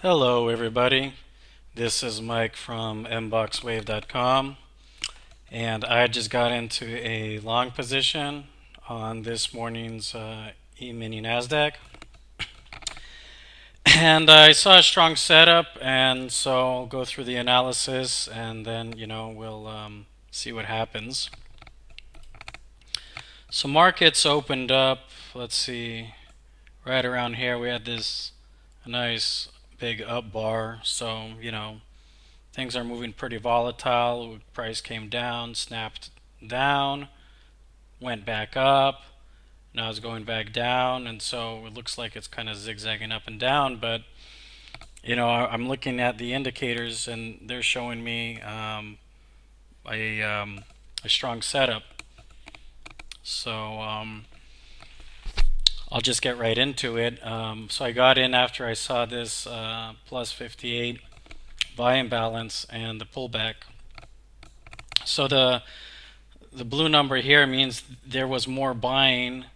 Hello everybody, this is Mike from MBoxWave.com, and I just got into a long position on this morning's Emini NASDAQ, and I saw a strong setup, and so I'll go through the analysis and then we'll see what happens. So markets opened up, let's see, right around here we had this nice big up bar, so things are moving pretty volatile. Price came down, snapped down, went back up. Now it's going back down, and so it looks like it's kind of zigzagging up and down. But I'm looking at the indicators, and they're showing me a strong setup. So I'll just get right into it. So I got in after I saw this plus 58 buy imbalance and the pullback. So the blue number here means there was more buying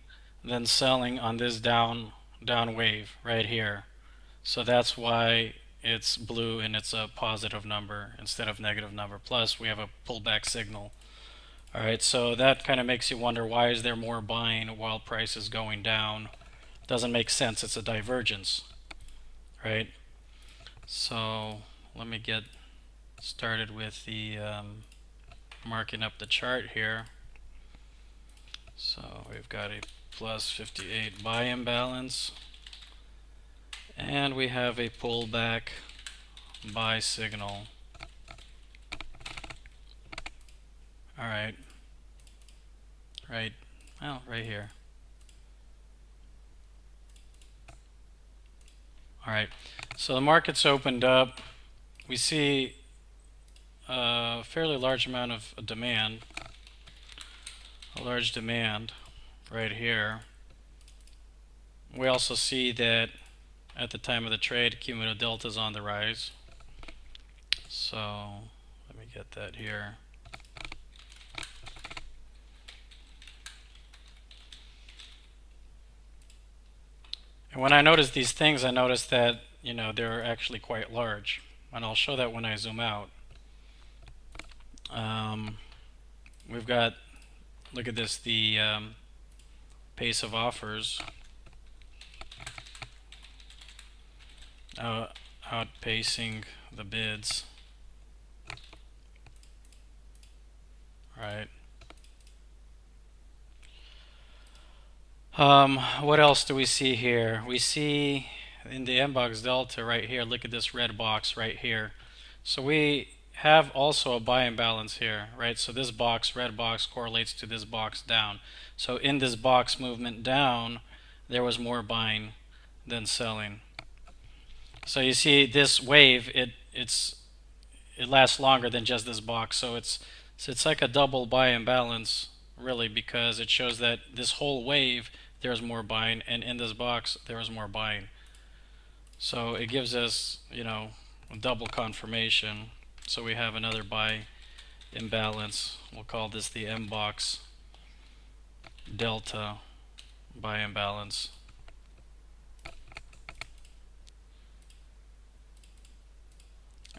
than selling on this down wave right here. So that's why it's blue and it's a positive number instead of negative number. Plus we have a pullback signal. Alright, so that kind of makes you wonder, why is there more buying while price is going down? Doesn't make sense. It's a divergence, right? So let me get started with the marking up the chart here. So we've got a plus 58 buy imbalance, and we have a pullback buy signal. Alright, right here. Alright, so the market's opened up. We see a fairly large amount of demand, a large demand right here. We also see that at the time of the trade, cumulative delta is on the rise. So let me get that here. And when I notice these things, I notice that they're actually quite large, and I'll show that when I zoom out. We've got, look at this, the pace of offers outpacing the bids. Right. What else do we see here? We see in the MBox delta right here, look at this red box right here. So we have also a buy imbalance here, right? So this box, red box, correlates to this box down. So in this box movement down, there was more buying than selling. So you see this wave, it lasts longer than just this box. So it's like a double buy imbalance, really, because it shows that this whole wave there's more buying, and in this box there was more buying. So it gives us, a double confirmation. So we have another buy imbalance. We'll call this the MBox delta buy imbalance.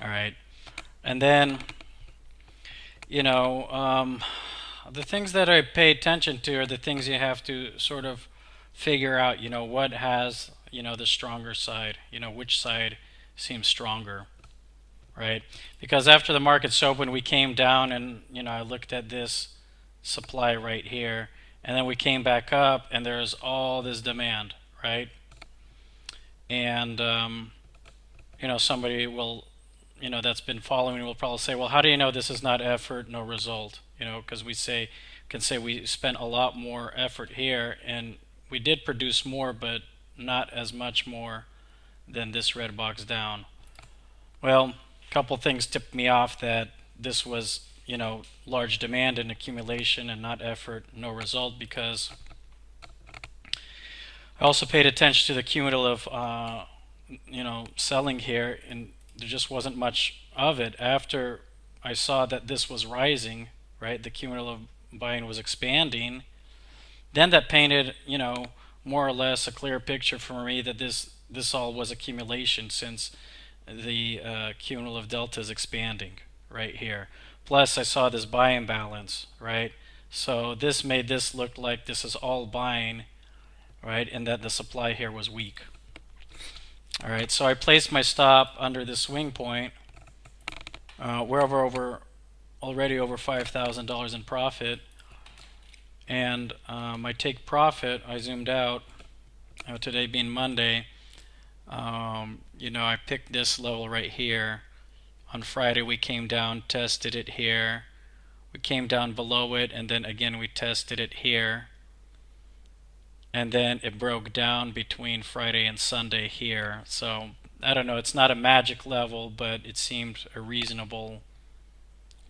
All right, and then the things that I pay attention to are the things you have to sort of figure out, what has, the stronger side, which side seems stronger, right? Because after the market's open, we came down and, I looked at this supply right here, and then we came back up and there's all this demand, right? And, somebody will, that's been following will probably say, well, how do you know this is not effort, no result? Because we can say we spent a lot more effort here, and we did produce more, but not as much more than this red box down. Well, a couple things tipped me off that this was, large demand and accumulation and not effort, no result, because I also paid attention to the cumulative, selling here, and there just wasn't much of it. After I saw that this was rising, right, the cumulative buying was expanding, then that painted, more or less a clear picture for me that this all was accumulation, since the cumulative delta is expanding right here. Plus I saw this buy imbalance, right? So this made this look like this is all buying, right? And that the supply here was weak. All right, so I placed my stop under the swing point. We're already over $5,000 in profit, and my take profit, I zoomed out, today being Monday, I picked this level right here. On Friday we came down, tested it here, we came down below it, and then again we tested it here, and then it broke down between Friday and Sunday here. So I don't know, it's not a magic level, but it seemed a reasonable,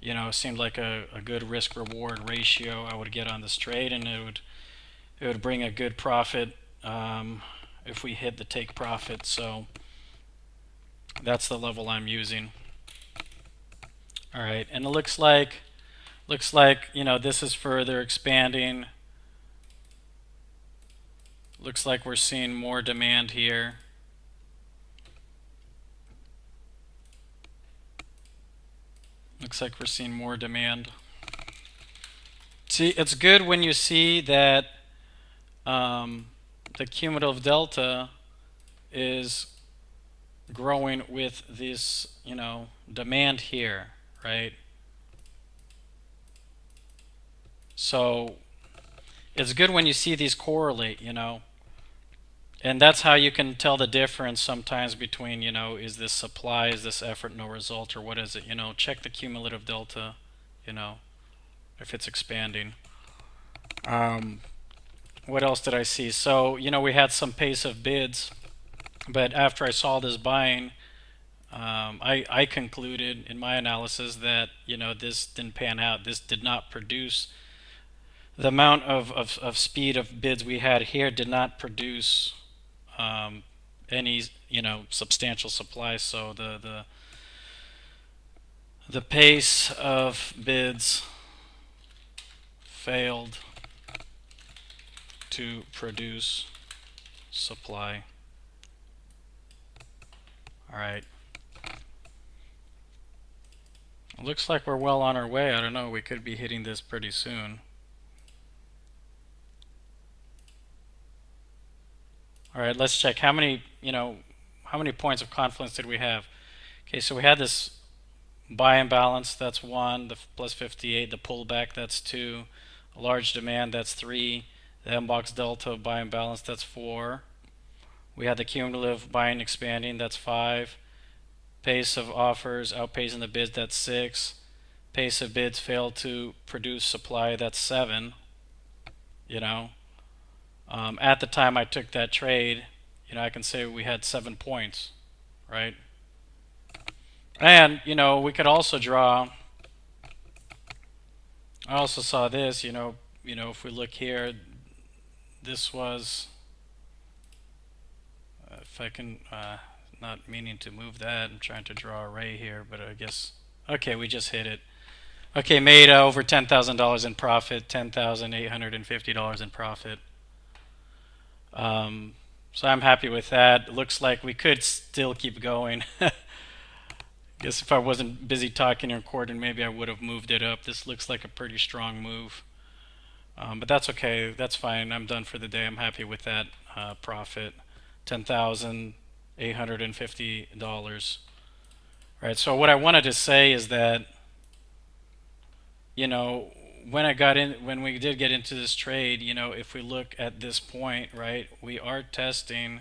it seemed like a good risk reward ratio I would get on this trade, and it would bring a good profit if we hit the take profit. So that's the level I'm using. All right, and it looks like this is further expanding. Looks like we're seeing more demand here. Looks like we're seeing more demand. See, it's good when you see that the cumulative delta is growing with this, demand here, right? So it's good when you see these correlate, and that's how you can tell the difference sometimes between, is this supply, is this effort, no result, or what is it? Check the cumulative delta, if it's expanding. What else did I see? So, we had some pace of bids, but after I saw this buying, I concluded in my analysis that, this didn't pan out. This did not produce the amount of speed of bids we had here, did not produce any substantial supply. So the pace of bids failed to produce supply. All right. It looks like we're well on our way. I don't know, we could be hitting this pretty soon. All right, let's check how many points of confluence did we have. Okay, so we had this buy imbalance, that's 1, the plus 58, the pullback, that's 2, a large demand, that's 3, the MBox delta buy imbalance, that's 4. We had the cumulative buying expanding, that's 5. Pace of offers outpacing the bids, that's 6. Pace of bids failed to produce supply, that's 7. At the time I took that trade, I can say we had 7 points, right? And we could also draw. I also saw this. If we look here, this was. If I can, not meaning to move that. I'm trying to draw a ray here, but I guess. Okay, we just hit it. Okay, made over $10,000 in profit, $10,850 in profit. So I'm happy with that. It looks like we could still keep going. Guess if I wasn't busy talking and recording, maybe I would have moved it up. This looks like a pretty strong move. But that's okay. That's fine. I'm done for the day. I'm happy with that profit. $10,850. Right. So what I wanted to say is that, when we did get into this trade, if we look at this point, right, we are testing,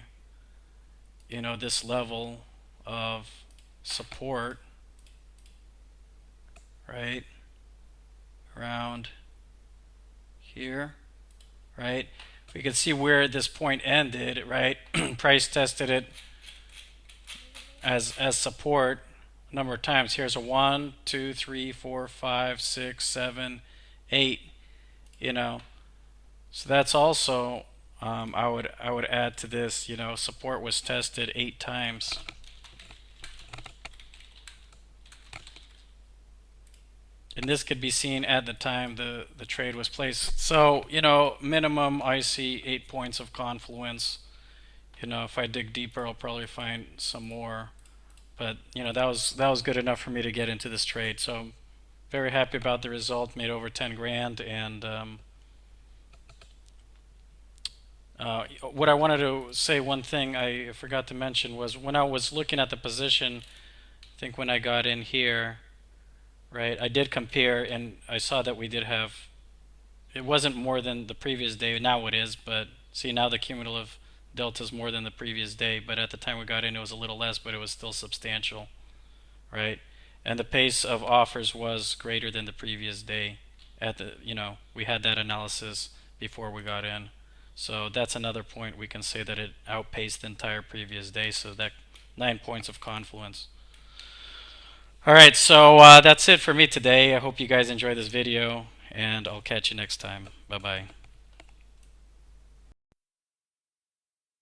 this level of support, right, around here, right? We can see where this point ended, right? Price tested it as support a number of times. Here's a 1, 2, 3, 4, 5, 6, 7, 8. So that's also I would add to this. Support was tested 8 times. And this could be seen at the time the trade was placed. So, minimum I see 8 points of confluence. If I dig deeper, I'll probably find some more. But that was good enough for me to get into this trade. So very happy about the result. Made over 10 grand. And what I wanted to say, one thing I forgot to mention was when I was looking at the position. I think when I got in here, right, I did compare and I saw that we did have, it wasn't more than the previous day. Now it is, but see, now the cumulative delta is more than the previous day. But at the time we got in, it was a little less, but it was still substantial, right? And the pace of offers was greater than the previous day. We had that analysis before we got in. So that's another point we can say that it outpaced the entire previous day. So that 9 points of confluence. All right, so that's it for me today. I hope you guys enjoyed this video, and I'll catch you next time. Bye-bye.